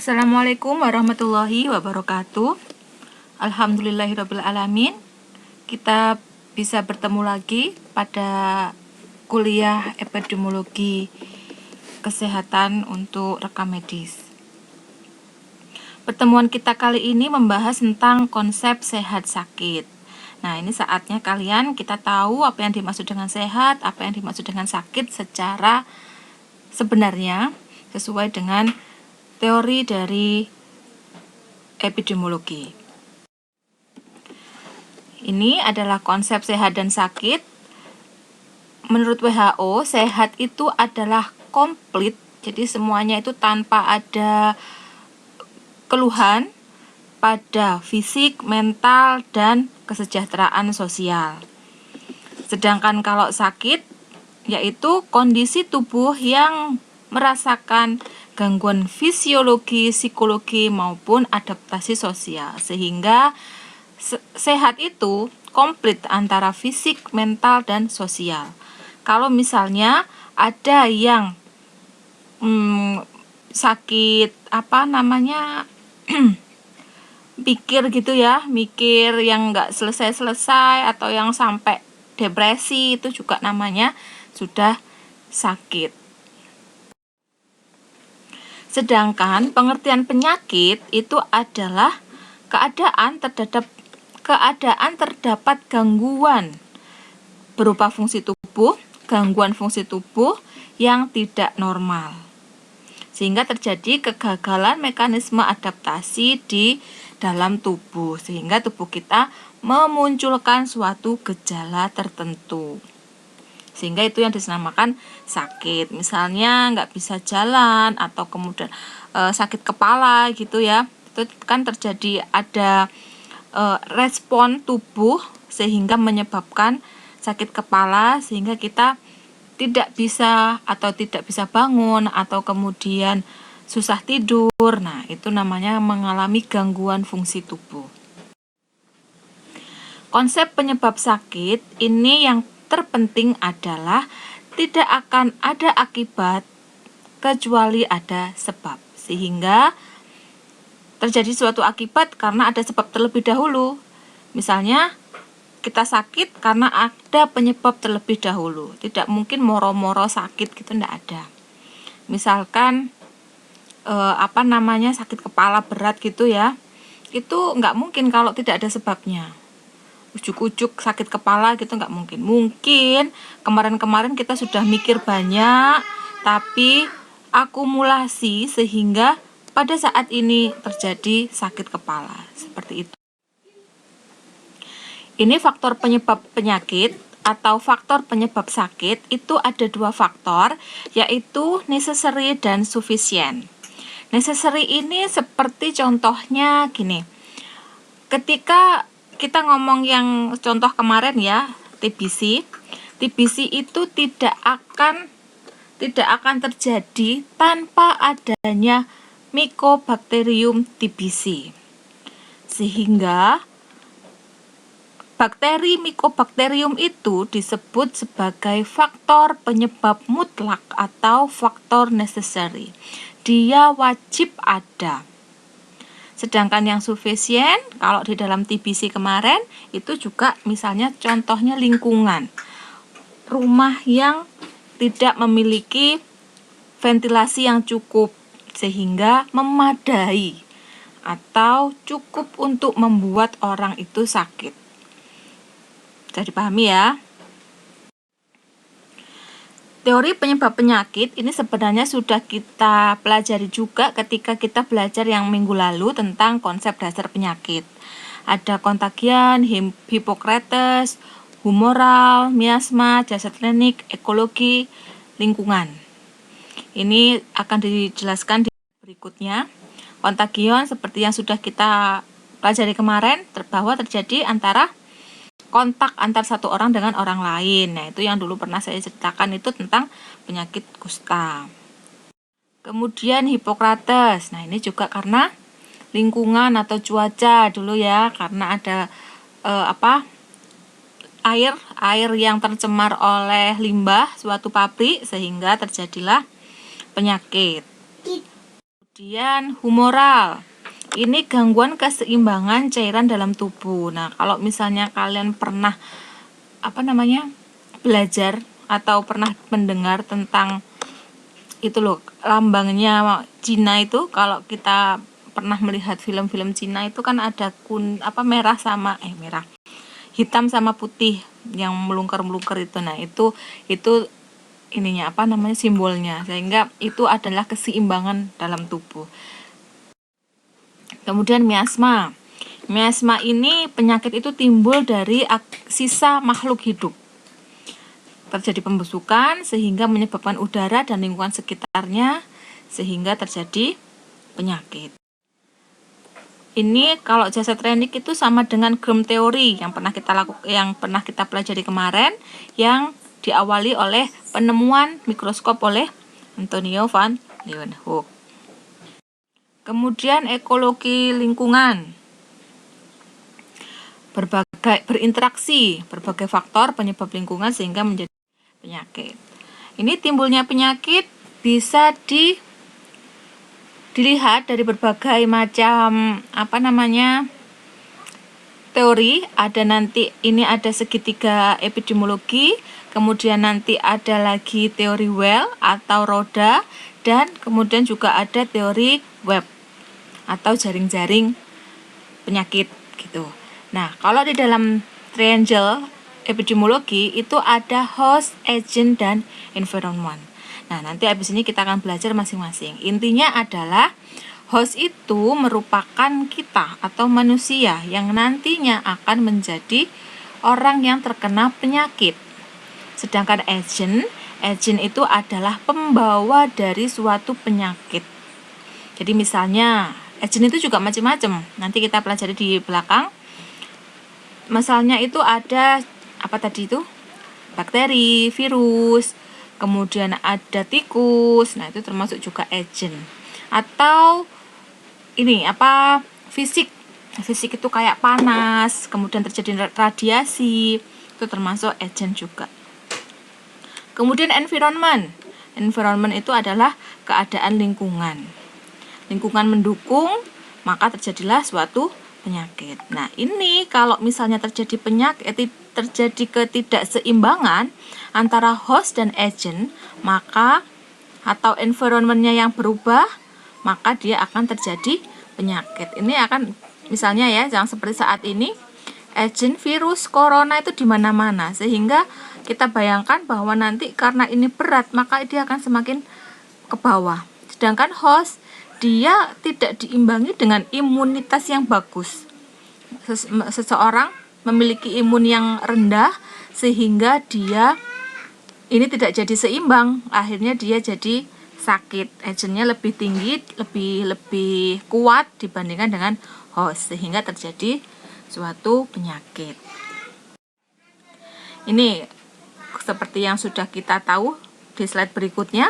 Assalamualaikum warahmatullahi wabarakatuh. Alhamdulillahirrabbilalamin. Kita bisa bertemu lagi pada kuliah epidemiologi kesehatan untuk rekam medis. Pertemuan kita kali ini membahas tentang konsep sehat sakit. Nah, ini saatnya kita tahu apa yang dimaksud dengan sehat, apa yang dimaksud dengan sakit secara sebenarnya sesuai dengan teori dari epidemiologi. Ini adalah konsep sehat dan sakit. Menurut WHO, sehat itu adalah komplit, jadi semuanya itu tanpa ada keluhan pada fisik, mental, dan kesejahteraan sosial. Sedangkan kalau sakit, yaitu kondisi tubuh yang merasakan gangguan fisiologi, psikologi, maupun adaptasi sosial. Sehingga sehat itu komplit antara fisik, mental, dan sosial. Kalau misalnya ada yang sakit mikir gitu ya, mikir yang nggak selesai-selesai atau yang sampai depresi, itu juga namanya sudah sakit. Sedangkan pengertian penyakit itu adalah keadaan terdapat gangguan berupa gangguan fungsi tubuh yang tidak normal, sehingga terjadi kegagalan mekanisme adaptasi di dalam tubuh, sehingga tubuh kita memunculkan suatu gejala tertentu, sehingga itu yang dinamakan sakit. Misalnya nggak bisa jalan atau kemudian sakit kepala gitu ya, itu kan terjadi ada respon tubuh sehingga menyebabkan sakit kepala, sehingga kita tidak bisa bangun atau kemudian susah tidur. Nah, itu namanya mengalami gangguan fungsi tubuh. Konsep penyebab sakit ini yang terpenting adalah tidak akan ada akibat kecuali ada sebab, sehingga terjadi suatu akibat karena ada sebab terlebih dahulu. Misalnya kita sakit karena ada penyebab terlebih dahulu. Tidak mungkin moro-moro sakit gitu, tidak ada. Misalkan sakit kepala berat gitu ya, itu nggak mungkin kalau tidak ada sebabnya. Ujuk-ujuk sakit kepala gitu nggak mungkin. Mungkin kemarin-kemarin kita sudah mikir banyak, tapi akumulasi sehingga pada saat ini terjadi sakit kepala, seperti itu. Ini faktor penyebab penyakit atau faktor penyebab sakit itu ada dua faktor, yaitu necessary dan sufficient. Necessary ini seperti contohnya gini, ketika kita ngomong yang contoh kemarin ya, TBC itu tidak akan terjadi tanpa adanya Mycobacterium TBC, sehingga bakteri Mycobacterium itu disebut sebagai faktor penyebab mutlak atau faktor necessary. Dia wajib ada. Sedangkan yang sufficient, kalau di dalam TBC kemarin, itu juga misalnya contohnya lingkungan. Rumah yang tidak memiliki ventilasi yang cukup, sehingga memadai atau cukup untuk membuat orang itu sakit. Bisa dipahami ya. Teori penyebab penyakit ini sebenarnya sudah kita pelajari juga ketika kita belajar yang minggu lalu tentang konsep dasar penyakit. Ada kontagian, Hippocrates, humoral, miasma, jasad klinik, ekologi, lingkungan. Ini akan dijelaskan di berikutnya. Kontagion seperti yang sudah kita pelajari kemarin, bahwa terjadi antara kontak antar satu orang dengan orang lain. Nah, itu yang dulu pernah saya ceritakan, itu tentang penyakit kusta. Kemudian Hippocrates. Nah, ini juga karena lingkungan atau cuaca dulu ya, karena ada air yang tercemar oleh limbah suatu pabrik, sehingga terjadilah penyakit. Kemudian humoral. Ini gangguan keseimbangan cairan dalam tubuh. Nah, kalau misalnya kalian pernah belajar atau pernah mendengar tentang itu loh, lambangnya Cina itu, kalau kita pernah melihat film-film Cina itu kan ada merah sama merah, hitam sama putih yang melungker-melungker itu. Nah, itu ininya simbolnya, sehingga itu adalah keseimbangan dalam tubuh. Kemudian miasma. Miasma ini penyakit itu timbul dari sisa makhluk hidup. Terjadi pembusukan sehingga menyebabkan udara dan lingkungan sekitarnya sehingga terjadi penyakit. Ini kalau jasa training itu sama dengan germ teori yang pernah kita pelajari kemarin, yang diawali oleh penemuan mikroskop oleh Antonio van Leeuwenhoek. Kemudian ekologi lingkungan. Berinteraksi berbagai faktor penyebab lingkungan sehingga menjadi penyakit. Ini timbulnya penyakit bisa dilihat dari berbagai macam teori. Ada segitiga epidemiologi, kemudian nanti ada lagi teori well atau roda, dan kemudian juga ada teori web atau jaring-jaring penyakit gitu. Nah, kalau di dalam triangle epidemiologi itu ada host, agent, dan environment. Nah, nanti habis ini kita akan belajar masing-masing. Intinya adalah host itu merupakan kita atau manusia yang nantinya akan menjadi orang yang terkena penyakit. Sedangkan agent itu adalah pembawa dari suatu penyakit. Jadi misalnya agent itu juga macam-macam. Nanti kita pelajari di belakang. Misalnya itu ada bakteri, virus, kemudian ada tikus. Nah, itu termasuk juga agent. Atau fisik itu kayak panas, kemudian terjadi radiasi, itu termasuk agent juga. Kemudian environment itu adalah keadaan lingkungan mendukung, maka terjadilah suatu penyakit. Nah, ini kalau misalnya terjadi ketidakseimbangan antara host dan agent, maka atau environment-nya yang berubah, maka dia akan terjadi penyakit. Ini akan misalnya yang seperti saat ini, agent virus corona itu di mana-mana, sehingga kita bayangkan bahwa nanti karena ini berat, maka dia akan semakin ke bawah. Sedangkan host dia tidak diimbangi dengan imunitas yang bagus. Seseorang memiliki imun yang rendah sehingga dia ini tidak jadi seimbang, akhirnya dia jadi sakit. Agentnya lebih tinggi, lebih kuat dibandingkan dengan host, sehingga terjadi suatu penyakit. Ini seperti yang sudah kita tahu di slide berikutnya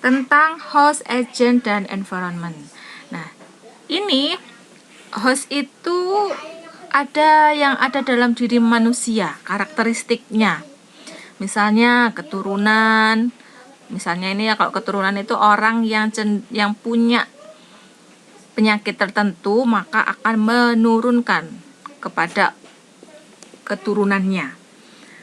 tentang host, agent, dan environment. Nah, ini host itu ada yang ada dalam diri manusia, karakteristiknya. Misalnya keturunan. Misalnya ini kalau keturunan itu orang yang punya penyakit tertentu, maka akan menurunkan kepada keturunannya.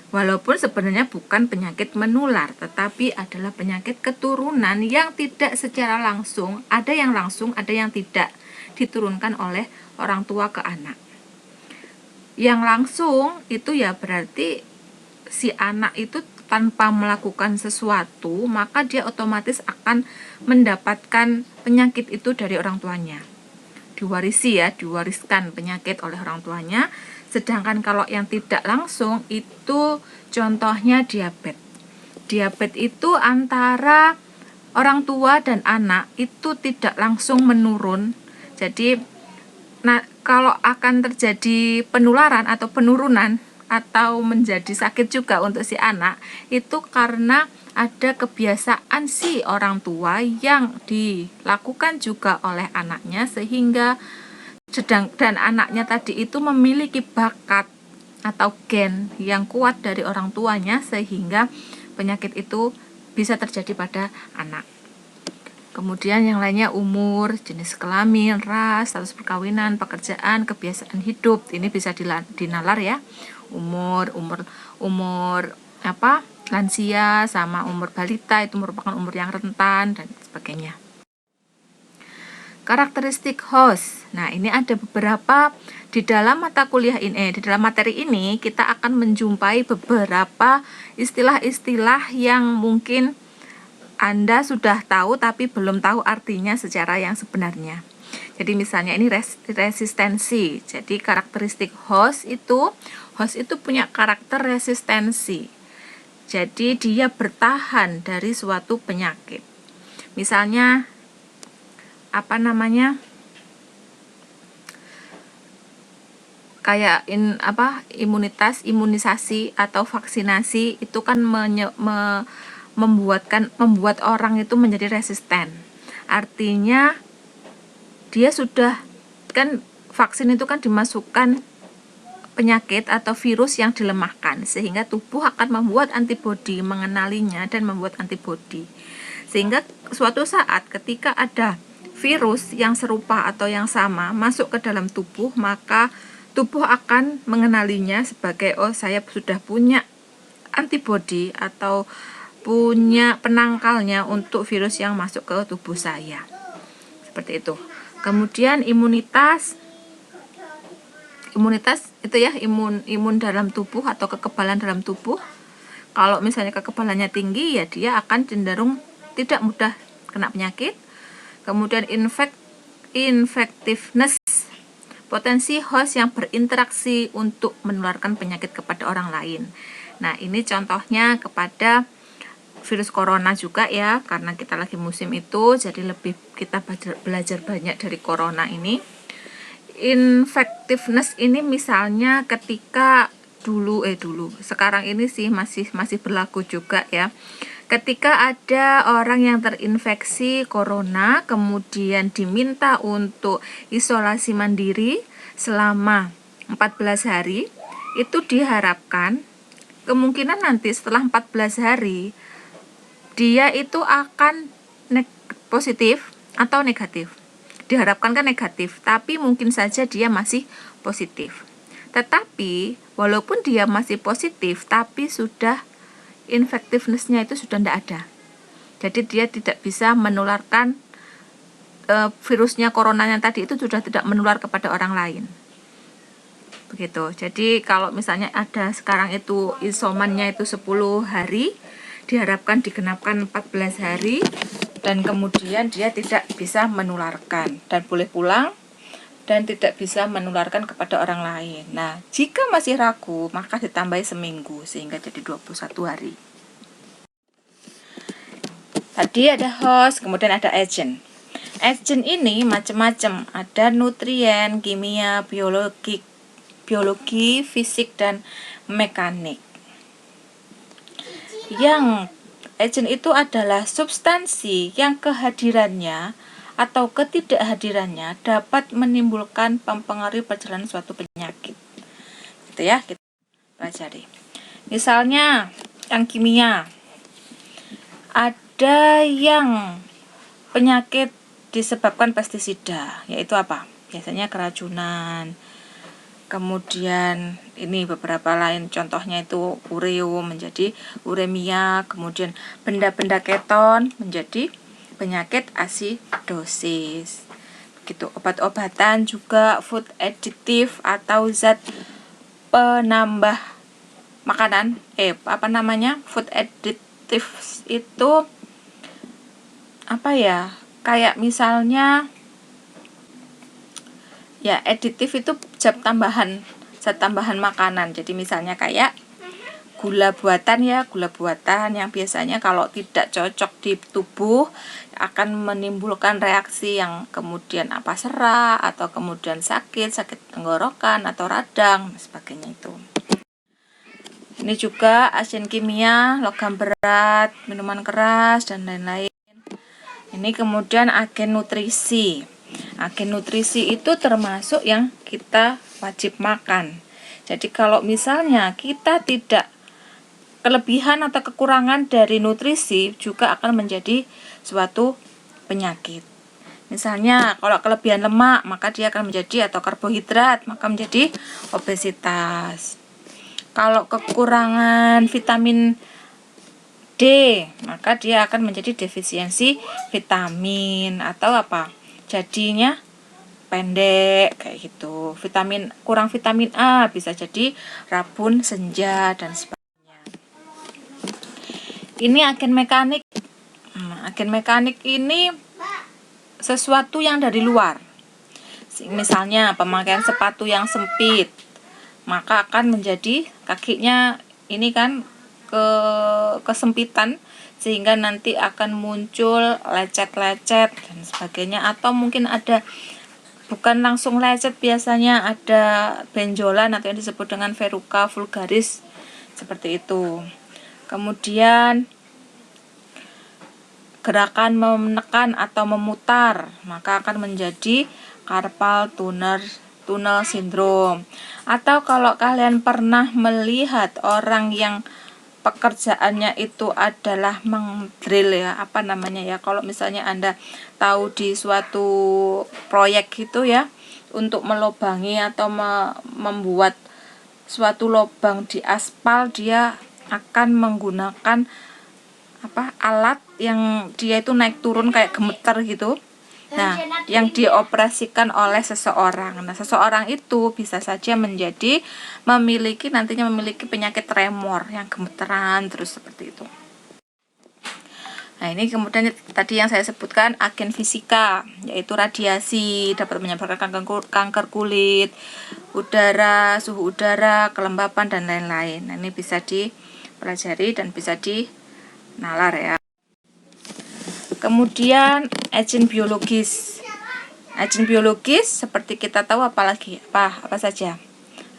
Walaupun sebenarnya bukan penyakit menular, tetapi adalah penyakit keturunan yang tidak secara langsung, ada yang langsung, ada yang tidak, diturunkan oleh orang tua ke anak. Yang langsung itu berarti si anak itu tanpa melakukan sesuatu, maka dia otomatis akan mendapatkan penyakit itu dari orang tuanya. Diwariskan penyakit oleh orang tuanya. Sedangkan kalau yang tidak langsung itu contohnya diabetes. Diabetes itu antara orang tua dan anak itu tidak langsung menurun. Jadi kalau akan terjadi penularan atau penurunan atau menjadi sakit juga untuk si anak, itu karena ada kebiasaan si orang tua yang dilakukan juga oleh anaknya, sehingga dan anaknya tadi itu memiliki bakat atau gen yang kuat dari orang tuanya, sehingga penyakit itu bisa terjadi pada anak. Kemudian yang lainnya umur, jenis kelamin, ras, status perkawinan, pekerjaan, kebiasaan hidup. Ini bisa dinalar ya. Umur lansia sama umur balita itu merupakan umur yang rentan dan sebagainya. Karakteristik host. Nah, ini ada beberapa di dalam mata kuliah ini, di dalam materi ini kita akan menjumpai beberapa istilah-istilah yang mungkin Anda sudah tahu tapi belum tahu artinya secara yang sebenarnya. Jadi misalnya ini resistensi. Jadi karakteristik host itu punya karakter resistensi. Jadi dia bertahan dari suatu penyakit. Misalnya kayak imunisasi atau vaksinasi itu kan membuat orang itu menjadi resisten. Artinya dia sudah, kan vaksin itu kan dimasukkan penyakit atau virus yang dilemahkan sehingga tubuh akan membuat antibodi, mengenalinya dan membuat antibodi. Sehingga suatu saat ketika ada virus yang serupa atau yang sama masuk ke dalam tubuh, maka tubuh akan mengenalinya sebagai, oh, saya sudah punya antibodi atau punya penangkalnya untuk virus yang masuk ke tubuh saya. Seperti itu. Kemudian imunitas itu ya, imun dalam tubuh atau kekebalan dalam tubuh. Kalau misalnya kekebalannya tinggi, ya dia akan cenderung tidak mudah kena penyakit. Kemudian infectiveness, potensi host yang berinteraksi untuk menularkan penyakit kepada orang lain. Nah, ini contohnya kepada virus corona juga ya, karena kita lagi musim itu, jadi lebih kita belajar banyak dari corona ini. Infectiveness ini misalnya ketika sekarang ini sih masih berlaku juga ya. Ketika ada orang yang terinfeksi corona, kemudian diminta untuk isolasi mandiri selama 14 hari, itu diharapkan kemungkinan nanti setelah 14 hari, dia itu akan positif atau negatif. Diharapkan kan negatif, tapi mungkin saja dia masih positif. Tetapi, walaupun dia masih positif, tapi sudah infectiveness-nya itu sudah tidak ada. Jadi dia tidak bisa menularkan virusnya coronanya tadi itu sudah tidak menular kepada orang lain. Begitu. Jadi kalau misalnya ada sekarang itu isomannya itu 10 hari, diharapkan digenapkan 14 hari dan kemudian dia tidak bisa menularkan dan boleh pulang dan tidak bisa menularkan kepada orang lain. Nah, jika masih ragu, maka ditambahi seminggu sehingga jadi 21 hari. Tadi ada host, kemudian ada agent. Agent ini macam-macam, ada nutrien, kimia, biologi, fisik, dan mekanik. Yang agent itu adalah substansi yang kehadirannya atau ketidakhadirannya dapat menimbulkan mempengaruhi perjalanan suatu penyakit. Gitu ya, kita pelajari. Misalnya yang kimia, ada yang penyakit disebabkan pestisida, yaitu apa? Biasanya keracunan. Kemudian ini beberapa lain contohnya itu ureum menjadi uremia, kemudian benda-benda keton menjadi penyakit asidosis. Gitu. Obat-obatan juga food additive atau zat penambah makanan. Food additive itu kayak misalnya ya, aditif itu zat tambahan makanan. Jadi misalnya kayak gula buatan yang biasanya kalau tidak cocok di tubuh akan menimbulkan reaksi yang kemudian serak atau kemudian sakit tenggorokan atau radang dan sebagainya itu. Ini juga agen kimia, logam berat, minuman keras dan lain-lain. Ini kemudian agen nutrisi. Agen nutrisi itu termasuk yang kita wajib makan. Jadi kalau misalnya kita tidak kelebihan atau kekurangan dari nutrisi juga akan menjadi suatu penyakit. Misalnya kalau kelebihan lemak maka dia akan menjadi, atau karbohidrat maka menjadi obesitas. Kalau kekurangan vitamin D maka dia akan menjadi defisiensi vitamin, atau apa? Jadinya pendek kayak gitu. Kurang vitamin A bisa jadi rabun senja dan sebagainya. Ini agen mekanik. Agen mekanik ini sesuatu yang dari luar. Misalnya pemakaian sepatu yang sempit, maka akan menjadi kakinya ini kan kesempitan, sehingga nanti akan muncul lecet-lecet dan sebagainya, atau mungkin ada, bukan langsung lecet, biasanya ada benjolan atau yang disebut dengan verruca vulgaris seperti itu. Kemudian gerakan menekan atau memutar maka akan menjadi carpal tunnel syndrome. Atau kalau kalian pernah melihat orang yang pekerjaannya itu adalah mengdrill ya, apa namanya ya, kalau misalnya Anda tahu di suatu proyek gitu ya, untuk melubangi atau membuat suatu lubang di aspal, dia akan menggunakan alat yang dia itu naik turun kayak gemeter gitu. Nah, yang dioperasikan oleh seseorang. Nah, seseorang itu bisa saja nantinya memiliki penyakit tremor yang gemeteran terus seperti itu. Nah, ini kemudian tadi yang saya sebutkan agen fisika, yaitu radiasi dapat menyebabkan kanker kulit, udara, suhu udara, kelembapan dan lain-lain. Nah, ini bisa dipelajari dan bisa dinalar ya. Kemudian agen biologis. Agen biologis seperti kita tahu apa saja.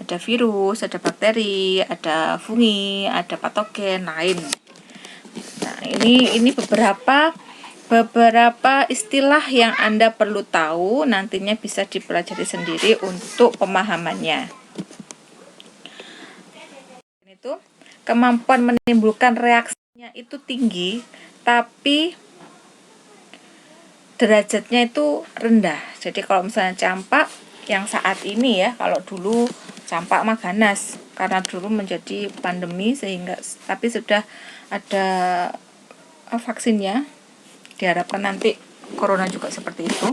Ada virus, ada bakteri, ada fungi, ada patogen lain. Nah, ini beberapa istilah yang Anda perlu tahu, nantinya bisa dipelajari sendiri untuk pemahamannya. Itu kemampuan menimbulkan reaksinya itu tinggi, tapi derajatnya itu rendah. Jadi kalau misalnya campak yang saat ini ya, kalau dulu campak mah ganas karena dulu menjadi pandemi, tapi sudah ada vaksinnya. Diharapkan nanti corona juga seperti itu.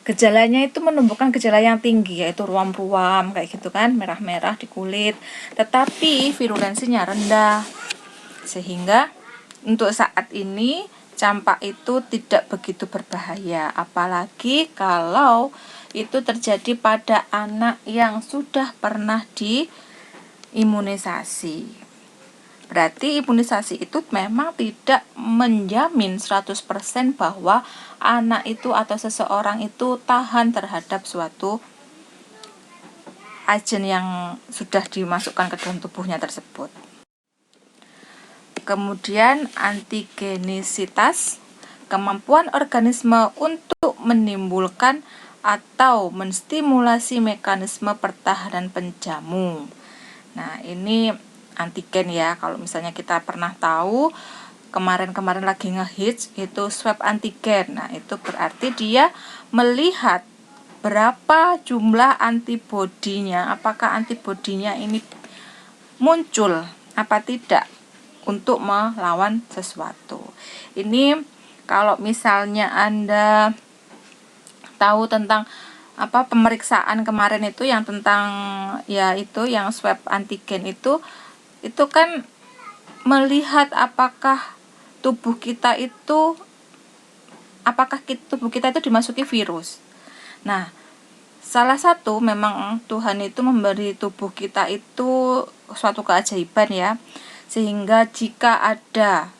Gejalanya itu menumbuhkan gejala yang tinggi, yaitu ruam-ruam kayak gitu kan, merah-merah di kulit, tetapi virulensinya rendah. Sehingga untuk saat ini campak itu tidak begitu berbahaya, apalagi kalau itu terjadi pada anak yang sudah pernah diimunisasi. Berarti imunisasi itu memang tidak menjamin 100% bahwa anak itu atau seseorang itu tahan terhadap suatu agen yang sudah dimasukkan ke dalam tubuhnya tersebut. Kemudian antigenisitas, kemampuan organisme untuk menimbulkan atau menstimulasi mekanisme pertahanan penjamu. Nah, ini antigen ya. Kalau misalnya kita pernah tahu kemarin lagi ngehits itu swab antigen. Nah, itu berarti dia melihat berapa jumlah antibodinya, apakah antibodinya ini muncul apa tidak untuk melawan sesuatu. Ini kalau misalnya Anda tahu tentang pemeriksaan kemarin itu yang tentang ya itu yang swab antigen itu kan melihat apakah tubuh kita itu dimasuki virus. Nah, salah satu memang Tuhan itu memberi tubuh kita itu suatu keajaiban ya, sehingga jika ada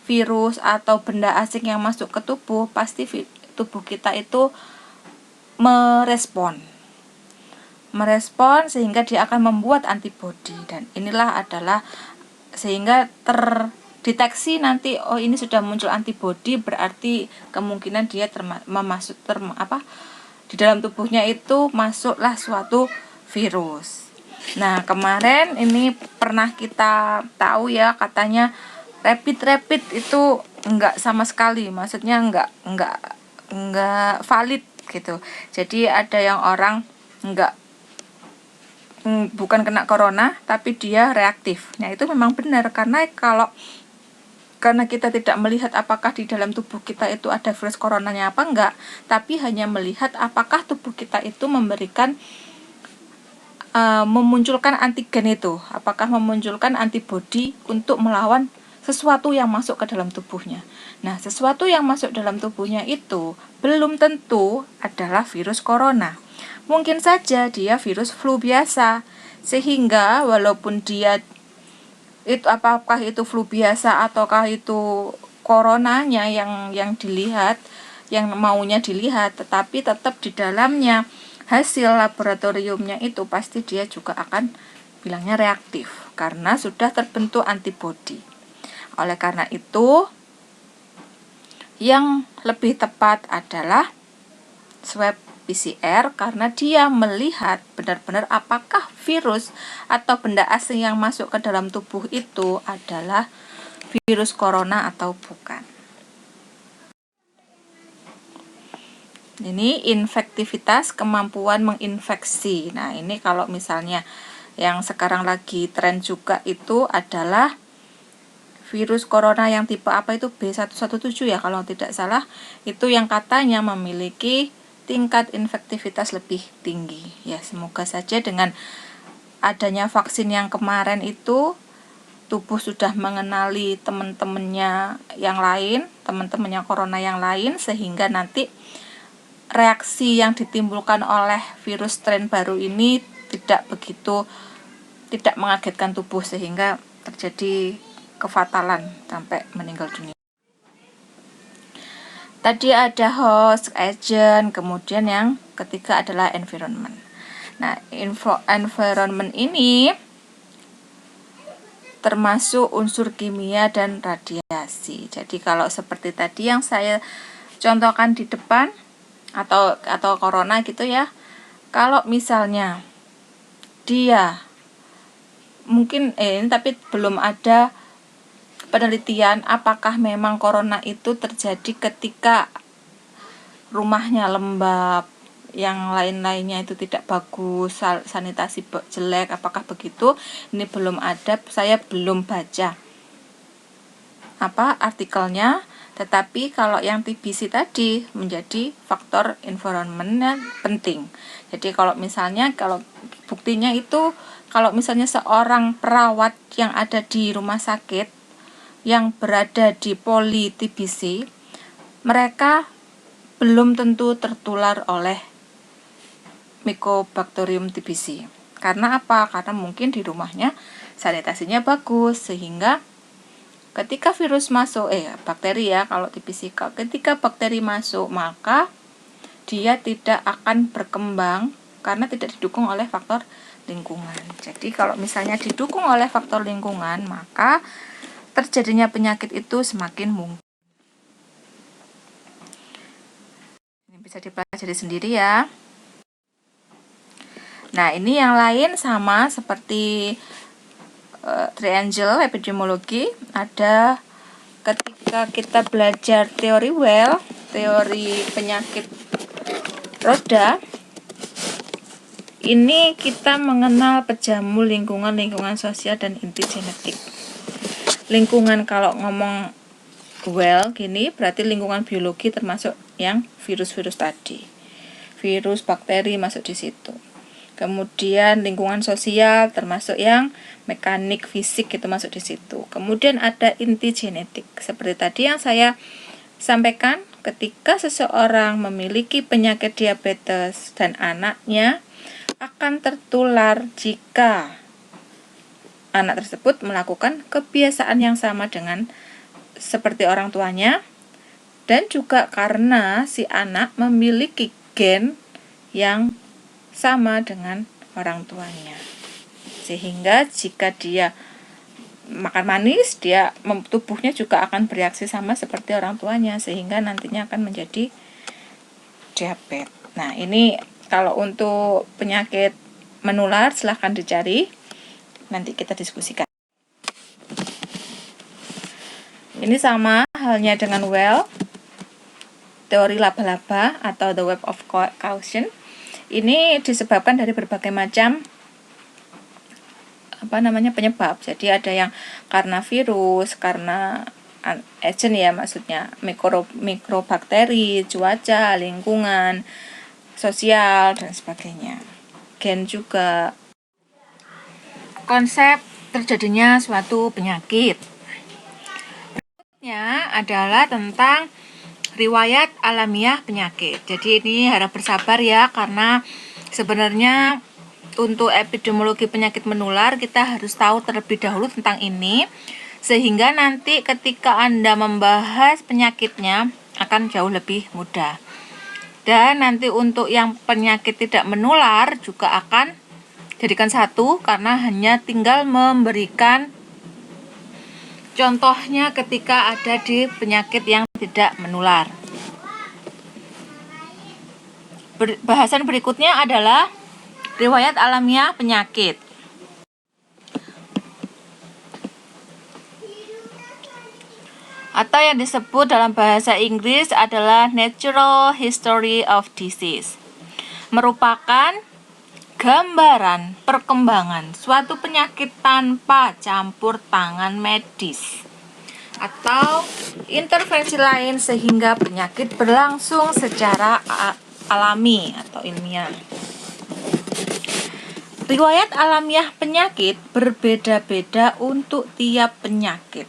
virus atau benda asing yang masuk ke tubuh, pasti tubuh kita itu merespon sehingga dia akan membuat antibodi, dan inilah adalah sehingga terdeteksi nanti ini sudah muncul antibodi, berarti kemungkinan dia di dalam tubuhnya itu masuklah suatu virus. Nah, kemarin ini pernah kita tahu ya, katanya rapid itu enggak sama sekali, maksudnya enggak valid gitu. Jadi ada yang orang bukan kena corona tapi dia reaktif. Nah, itu memang benar, karena karena kita tidak melihat apakah di dalam tubuh kita itu ada virus coronanya apa enggak, tapi hanya melihat apakah tubuh kita itu memunculkan antigen itu, apakah memunculkan antibodi untuk melawan sesuatu yang masuk ke dalam tubuhnya. Nah, sesuatu yang masuk dalam tubuhnya itu belum tentu adalah virus corona. Mungkin saja dia virus flu biasa, sehingga walaupun dia itu, apakah itu flu biasa ataukah itu coronanya yang dilihat, yang maunya dilihat, tetapi tetap di dalamnya hasil laboratoriumnya itu pasti dia juga akan bilangnya reaktif karena sudah terbentuk antibodi. Oleh karena itu, yang lebih tepat adalah swab PCR, karena dia melihat benar-benar apakah virus atau benda asing yang masuk ke dalam tubuh itu adalah virus corona atau bukan. Ini infektivitas, kemampuan menginfeksi. Nah, ini kalau misalnya yang sekarang lagi tren juga itu adalah virus corona yang tipe apa itu, B117 ya kalau tidak salah, itu yang katanya memiliki tingkat infektivitas lebih tinggi. Ya, semoga saja dengan adanya vaksin yang kemarin itu tubuh sudah mengenali teman-temannya yang lain, teman-temannya corona yang lain, sehingga nanti reaksi yang ditimbulkan oleh virus tren baru ini tidak mengagetkan tubuh sehingga terjadi kefatalan sampai meninggal dunia. Tadi ada host, agent, kemudian yang ketiga adalah environment. Nah, environment ini termasuk unsur kimia dan radiasi. Jadi kalau seperti tadi yang saya contohkan di depan atau corona gitu ya. Kalau misalnya dia mungkin tapi belum ada penelitian apakah memang corona itu terjadi ketika rumahnya lembab, yang lain-lainnya itu tidak bagus, sanitasi jelek, apakah begitu? Ini belum ada, saya belum baca artikelnya. Tetapi kalau yang TBC tadi menjadi faktor environment penting. Jadi kalau buktinya itu, kalau misalnya seorang perawat yang ada di rumah sakit yang berada di poli TBC, mereka belum tentu tertular oleh Mycobacterium TBC. Karena apa? Karena mungkin di rumahnya sanitasinya bagus, sehingga ketika virus masuk, bakteri ya kalau TBC, ketika bakteri masuk maka dia tidak akan berkembang karena tidak didukung oleh faktor lingkungan. Jadi kalau misalnya didukung oleh faktor lingkungan, maka terjadinya penyakit itu semakin mungkin. Ini bisa dipelajari sendiri ya. Nah, ini yang lain sama seperti triangle epidemiologi. Ada ketika kita belajar teori teori penyakit roda, ini kita mengenal pejamu lingkungan sosial dan inti genetik. Lingkungan kalau ngomong gini berarti lingkungan biologi termasuk yang virus-virus tadi. Virus, bakteri masuk di situ. Kemudian lingkungan sosial termasuk yang mekanik, fisik itu masuk di situ. Kemudian ada inti genetik. Seperti tadi yang saya sampaikan, ketika seseorang memiliki penyakit diabetes dan anaknya akan tertular jika anak tersebut melakukan kebiasaan yang sama dengan seperti orang tuanya, dan juga karena si anak memiliki gen yang sama dengan orang tuanya, sehingga jika dia makan manis, tubuhnya juga akan bereaksi sama seperti orang tuanya, sehingga nantinya akan menjadi diabetes. Nah, ini kalau untuk penyakit menular silahkan dicari, nanti kita diskusikan. Ini sama halnya dengan well, teori laba-laba atau the web of caution. Ini disebabkan dari berbagai macam penyebab. Jadi ada yang karena virus, karena agent ya, maksudnya mikrobakteri, cuaca, lingkungan, sosial, dan sebagainya. Gen juga. Konsep terjadinya suatu penyakit. Berikutnya adalah tentang riwayat alamiah penyakit. Jadi ini harap bersabar ya, karena sebenarnya untuk epidemiologi penyakit menular kita harus tahu terlebih dahulu tentang ini, sehingga nanti ketika Anda membahas penyakitnya akan jauh lebih mudah. Dan nanti untuk yang penyakit tidak menular juga akan jadikan satu, karena hanya tinggal memberikan contohnya ketika ada di penyakit yang tidak menular. Bahasan berikutnya adalah riwayat alamiah penyakit. Atau yang disebut dalam bahasa Inggris adalah Natural History of Disease. Merupakan gambaran perkembangan suatu penyakit tanpa campur tangan medis atau intervensi lain, sehingga penyakit berlangsung secara alami atau ilmiah. Riwayat alamiah penyakit berbeda-beda untuk tiap penyakit.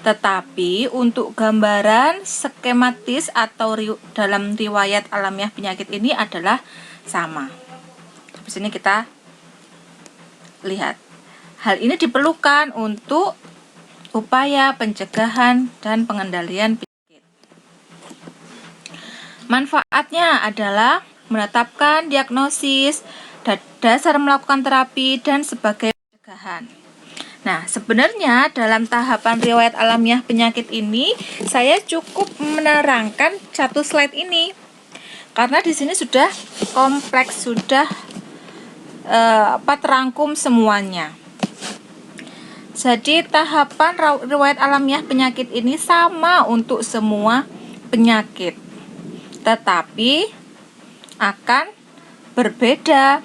Tetapi untuk gambaran skematis atau dalam riwayat alamiah penyakit ini adalah sama. Di sini kita lihat. Hal ini diperlukan untuk upaya pencegahan dan pengendalian penyakit. Manfaatnya adalah menetapkan diagnosis, dasar melakukan terapi, dan sebagai pencegahan. Nah, sebenarnya dalam tahapan riwayat alamiah penyakit ini saya cukup menerangkan satu slide ini, karena di sini sudah kompleks, sudah terangkum semuanya. Jadi tahapan riwayat alamiah penyakit ini sama untuk semua penyakit, tetapi akan berbeda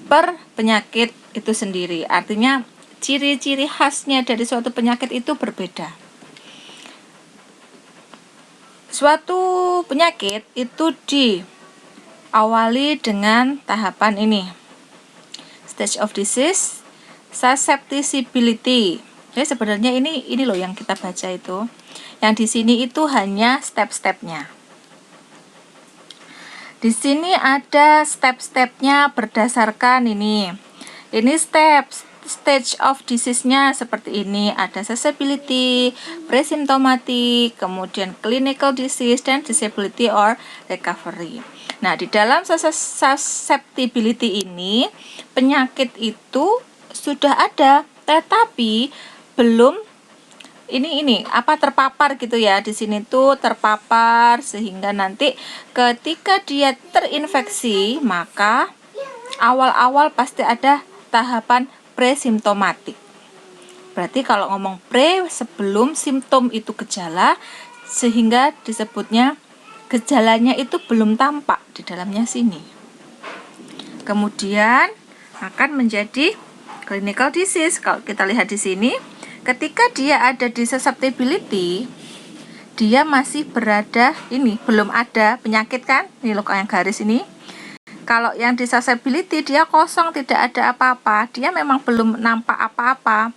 per penyakit itu sendiri. Artinya ciri-ciri khasnya dari suatu penyakit itu berbeda. Suatu penyakit itu diawali dengan tahapan ini. Stage of disease, susceptibility. Jadi sebenarnya ini loh yang kita baca itu. Yang di sini itu hanya step-stepnya. Di sini ada step-stepnya berdasarkan ini. Ini stage of disease-nya seperti ini. Ada susceptibility, pre-symptomatic, kemudian clinical disease, dan disability or recovery. Nah, di dalam susceptibility ini, penyakit itu sudah ada, tetapi belum terpapar gitu ya. Di sini tuh terpapar, sehingga nanti ketika dia terinfeksi, maka awal-awal pasti ada tahapan pre-simptomatik. Berarti kalau ngomong pre, sebelum simptom itu gejala, sehingga disebutnya gejalanya itu belum tampak di dalamnya sini. Kemudian akan menjadi clinical disease. Kalau kita lihat di sini, ketika dia ada di susceptibility, dia masih berada belum ada penyakit kan? Ini loh yang garis ini. Kalau yang di susceptibility dia kosong, tidak ada apa-apa. Dia memang belum nampak apa-apa.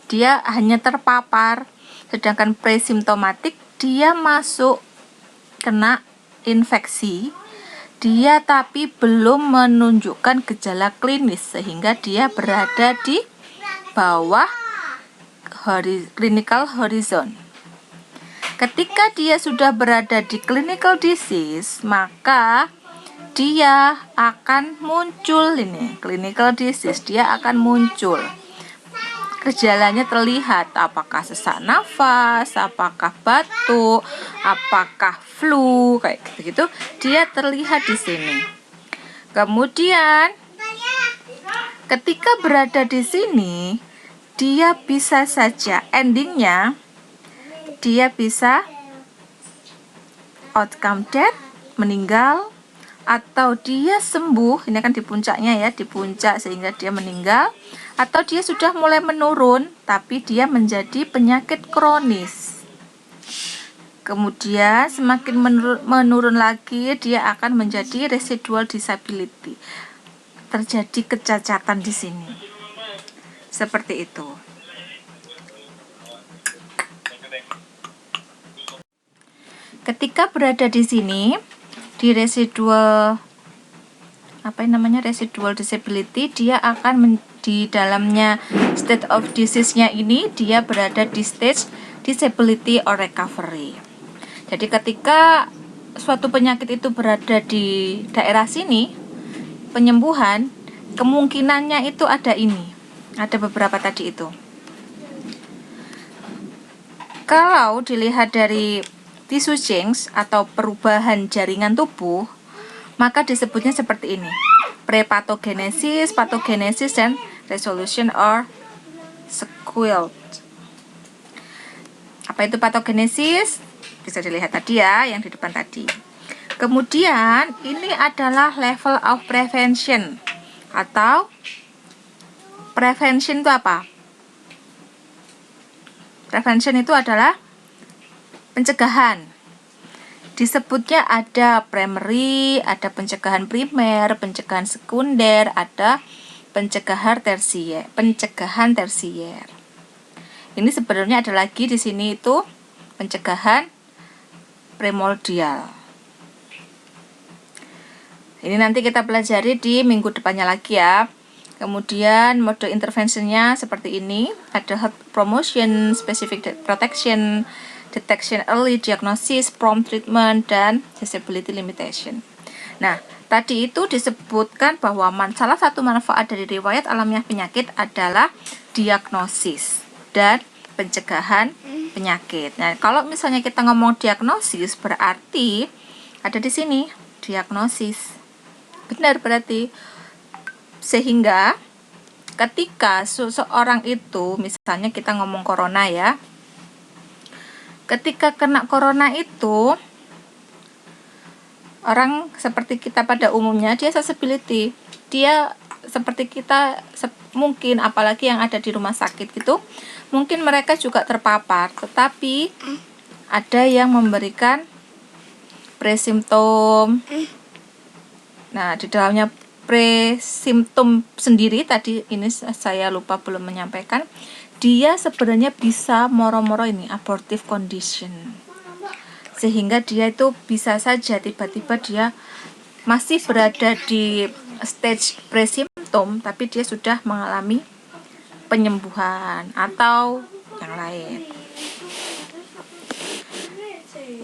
Dia hanya terpapar. Sedangkan pre-symptomatic dia masuk kena infeksi. Dia tapi belum menunjukkan gejala klinis, sehingga dia berada di bawah clinical horizon. Ketika dia sudah berada di clinical disease, maka dia akan muncul clinical disease, dia akan muncul. Gejalanya terlihat, apakah sesak nafas, apakah batuk, apakah flu, kayak gitu. Dia terlihat di sini. Kemudian ketika berada di sini, dia bisa saja endingnya dia bisa outcome death, meninggal, atau dia sembuh, ini kan di puncaknya ya, di puncak sehingga dia meninggal, atau dia sudah mulai menurun tapi dia menjadi penyakit kronis. Kemudian semakin menurun lagi, dia akan menjadi residual disability. Terjadi kecacatan di sini. Seperti itu. Ketika berada di sini, di residual residual disability, dia akan di dalamnya state of disease-nya ini dia berada di stage disability or recovery. Jadi ketika suatu penyakit itu berada di daerah sini, penyembuhan kemungkinannya itu ada beberapa tadi itu. Kalau dilihat dari tissue change atau perubahan jaringan tubuh, maka disebutnya seperti ini: prepathogenesis, pathogenesis, dan resolution or sequelae. Apa itu pathogenesis? Bisa dilihat tadi ya, yang di depan tadi. Kemudian ini adalah level of prevention, atau prevention itu apa? Prevention itu adalah pencegahan. Disebutnya ada primary, ada pencegahan primer, pencegahan sekunder, ada pencegahan tersier. Ini sebenarnya ada lagi di sini itu pencegahan primordial. Ini nanti kita pelajari di minggu depannya lagi ya. Kemudian mode interventionnya seperti ini. Ada health promotion, specific protection, detection early, diagnosis, prompt treatment, dan disability limitation. Nah, tadi itu disebutkan bahwa salah satu manfaat dari riwayat alamiah penyakit adalah diagnosis dan pencegahan penyakit. Nah, kalau misalnya kita ngomong diagnosis, berarti ada di sini diagnosis. Benar berarti. Sehingga ketika seseorang itu, misalnya kita ngomong corona ya, ketika kena corona itu, orang seperti kita pada umumnya, dia accessibility, dia seperti kita mungkin, apalagi yang ada di rumah sakit gitu, mungkin mereka juga terpapar, tetapi ada yang memberikan presimptom. Nah, di dalamnya presimptom sendiri tadi ini saya lupa belum menyampaikan, dia sebenarnya bisa moro-moro ini abortive condition, sehingga dia itu bisa saja tiba-tiba dia masih berada di stage presimptom tapi dia sudah mengalami penyembuhan atau yang lain.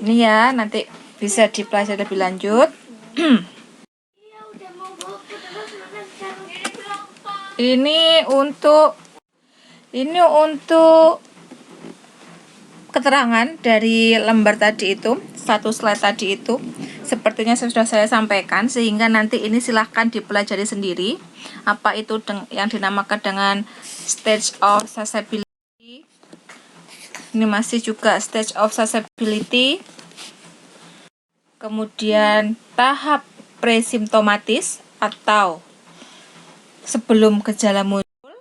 Ini ya, nanti bisa dipelajari lebih lanjut. Ini untuk keterangan dari lembar tadi itu, satu slide tadi itu, sepertinya sudah saya sampaikan, sehingga nanti ini silahkan dipelajari sendiri. Apa itu yang dinamakan dengan stage of susceptibility. Ini masih juga stage of susceptibility. Kemudian tahap presimptomatis atau sebelum gejala muncul.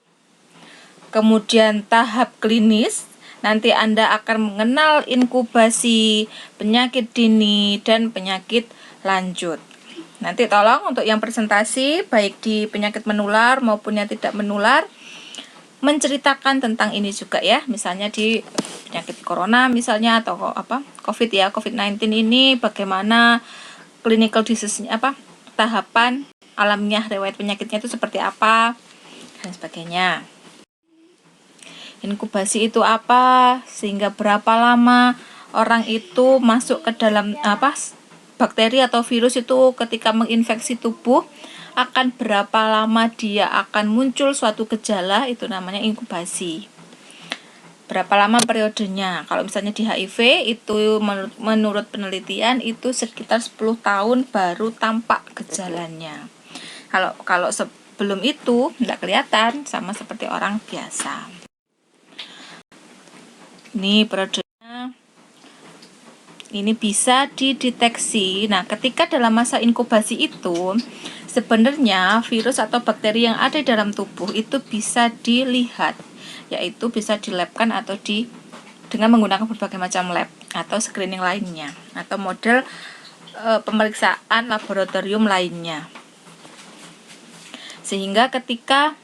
Kemudian tahap klinis. Nanti Anda akan mengenal inkubasi, penyakit dini, dan penyakit lanjut. Nanti tolong untuk yang presentasi, baik di penyakit menular maupun yang tidak menular, menceritakan tentang ini juga ya. Misalnya di penyakit corona misalnya, atau COVID ya, COVID-19 ini bagaimana clinical disease-nya, tahapan alamiah riwayat penyakitnya itu seperti apa, dan sebagainya. Inkubasi itu apa, sehingga berapa lama orang itu masuk ke dalam bakteri atau virus itu ketika menginfeksi tubuh, akan berapa lama dia akan muncul suatu gejala, itu namanya inkubasi. Berapa lama periodenya? Kalau misalnya di HIV itu menurut penelitian itu sekitar 10 tahun baru tampak gejalanya. Kalau sebelum itu tidak kelihatan, sama seperti orang biasa. Ini periodenya ini bisa dideteksi. Nah, ketika dalam masa inkubasi itu, sebenarnya virus atau bakteri yang ada di dalam tubuh itu bisa dilihat, yaitu bisa dilabkan atau dengan menggunakan berbagai macam lab atau screening lainnya atau model pemeriksaan laboratorium lainnya. Sehingga ketika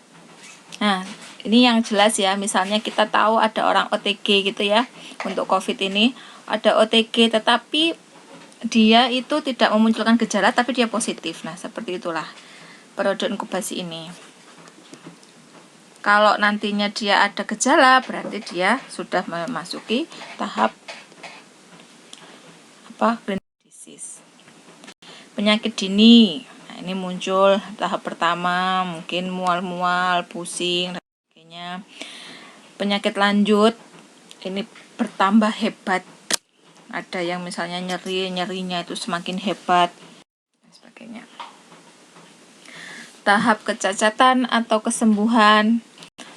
ini yang jelas ya, misalnya kita tahu ada orang OTG gitu ya, untuk COVID ini ada OTG tetapi dia itu tidak memunculkan gejala tapi dia positif. Nah, seperti itulah periode inkubasi ini. Kalau nantinya dia ada gejala, berarti dia sudah memasuki tahap clinical disease. Penyakit dini. Nah, ini muncul tahap pertama, mungkin mual-mual, pusing, dan sebagainya. Penyakit lanjut, ini bertambah hebat. Ada yang misalnya nyerinya itu semakin hebat, dan sebagainya. Tahap kecacatan atau kesembuhan,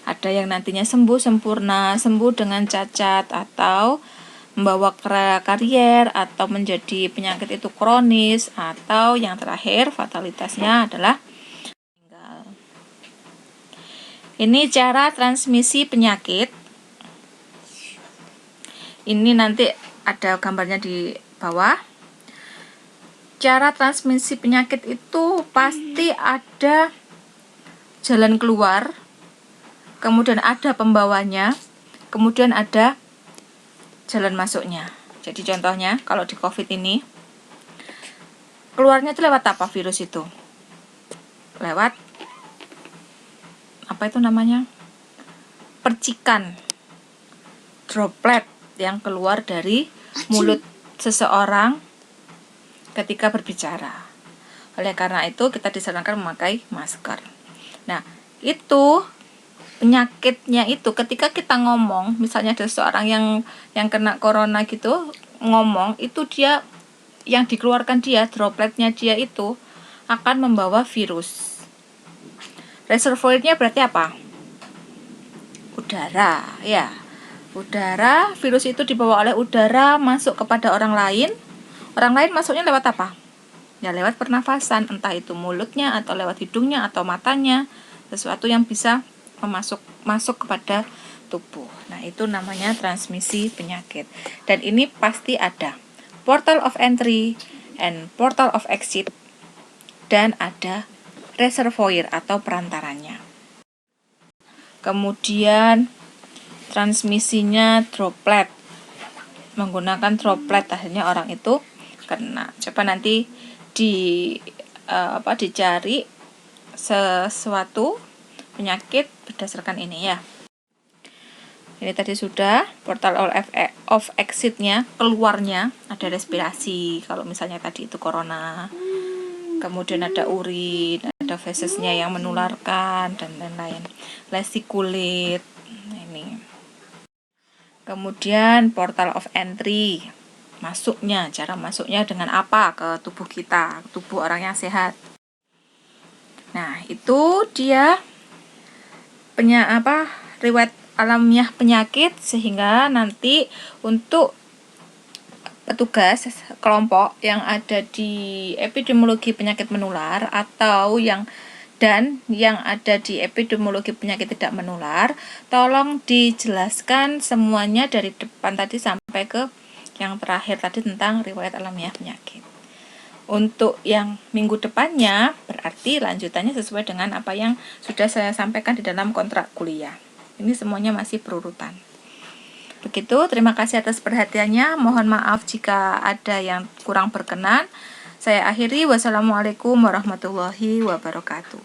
ada yang nantinya sembuh sempurna, sembuh dengan cacat, atau membawa karier, atau menjadi penyakit itu kronis, atau yang terakhir fatalitasnya adalah meninggal. Ini cara transmisi penyakit. Ini nanti ada gambarnya di bawah. Cara transmisi penyakit itu pasti ada jalan keluar, kemudian ada pembawanya, kemudian ada jalan masuknya. Jadi contohnya kalau di COVID ini, keluarnya itu lewat apa virus itu? Lewat apa itu namanya? Percikan droplet yang keluar dari mulut seseorang ketika berbicara. Oleh karena itu kita disarankan memakai masker. Nah, itu penyakitnya itu ketika kita ngomong, misalnya ada seorang yang kena corona gitu, ngomong itu dia yang dikeluarkan dia, dropletnya dia itu akan membawa virus. Reservoirnya berarti apa? Udara, ya. Udara, virus itu dibawa oleh udara masuk kepada orang lain. Orang lain masuknya lewat apa? Ya lewat pernafasan, entah itu mulutnya atau lewat hidungnya atau matanya, sesuatu yang bisa masuk kepada tubuh. Nah, itu namanya transmisi penyakit. Dan ini pasti ada portal of entry and portal of exit, dan ada reservoir atau perantaranya. Kemudian transmisinya droplet, menggunakan droplet akhirnya orang itu kena. Coba nanti dicari sesuatu penyakit berdasarkan ini ya. Ini tadi sudah portal of exit-nya, keluarnya ada respirasi kalau misalnya tadi itu corona, kemudian ada urin, ada fesesnya yang menularkan dan lain-lain, lesi kulit. Ini kemudian portal of entry, masuknya, cara masuknya dengan apa ke tubuh kita, ke tubuh orang yang sehat. Nah, itu dia riwayat alamiah penyakit, sehingga nanti untuk petugas kelompok yang ada di epidemiologi penyakit menular atau yang ada di epidemiologi penyakit tidak menular, tolong dijelaskan semuanya dari depan tadi sampai ke yang terakhir tadi tentang riwayat alamiah penyakit. Untuk yang minggu depannya berarti lanjutannya sesuai dengan apa yang sudah saya sampaikan di dalam kontrak kuliah. Ini semuanya masih berurutan. Begitu, terima kasih atas perhatiannya. Mohon maaf jika ada yang kurang berkenan. Saya akhiri. Wassalamualaikum warahmatullahi wabarakatuh.